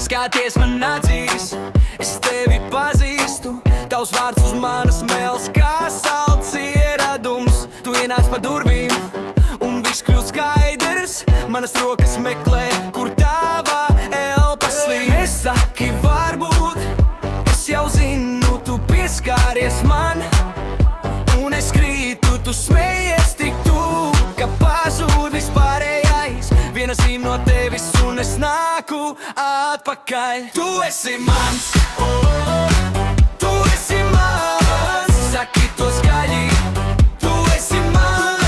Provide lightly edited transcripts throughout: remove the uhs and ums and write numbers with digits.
Skaties man acīs, es tevi pazīstu. Tavs vārds uz manas mēles kā salds ieradums. Tu ienāc pa durvīm un viss kļūst skaidrs. Manas rokas meklē, kur tava elpa slīd. Nesaki varbūt, es jau zinu, tu pieskāries man. Un es krītu, tu smejies tik tuvu, ka pazūd vispārējais. Viena zīme no tevis un es nāku atpakaļ. Tu esi mans, tu esi mans. Saki to skaļi, tu esi mans,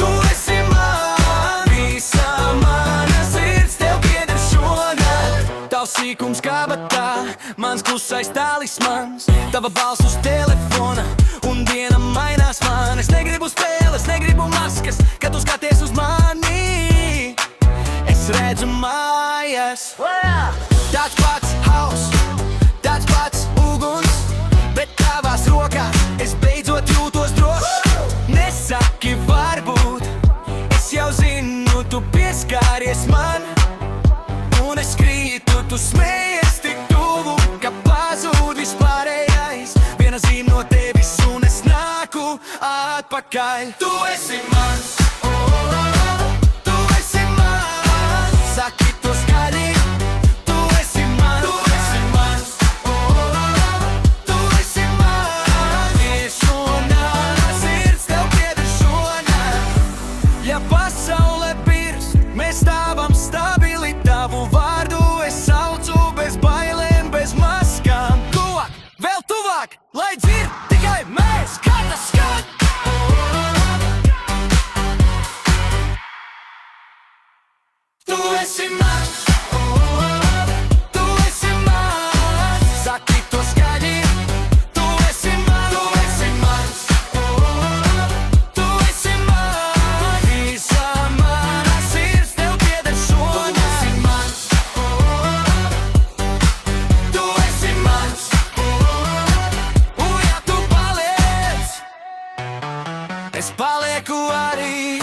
tu esi mans. Visa mana sirds tev pieder šonakt. Tavs sīkums kabatā, mans klusais talismans. Tava balss uz telefona un diena mainās man. Es negribu spēles, negribu maskas, kad tu skaties uz mani. Es redzu mājas, tāds pats hauss, tāds pats uguns, bet tavās rokās es beidzot jūtos drošs. Nesaki varbūt, es jau zinu, tu pieskāries man. Un es krītu, tu smejies tik tuvu, ka pazūd vispārējais. Viena zīme no tevis un es nāku atpakaļ. Tu esi mans, tu esi mans. Saki to skaļi, tu esi mans, tu esi mans, tu esi mans. Visu mana sirds tev pieder šonakt. Ja pasaule pirst, mēs stāvam stabili. Tavu vārdu es saucu bez bailēm, bez maskām. Tuvāk, vēl tuvāk, lai dzird tikai mēs, kā tas skan. Tu esi mans, tu esi mans. Saki to skaļi, tu esi mans, tu esi mans, tu esi mans. Visa mana sirds tev pieder šonakt. Tu esi mans, tu esi mans. Un ja tu paliec, es palieku arī.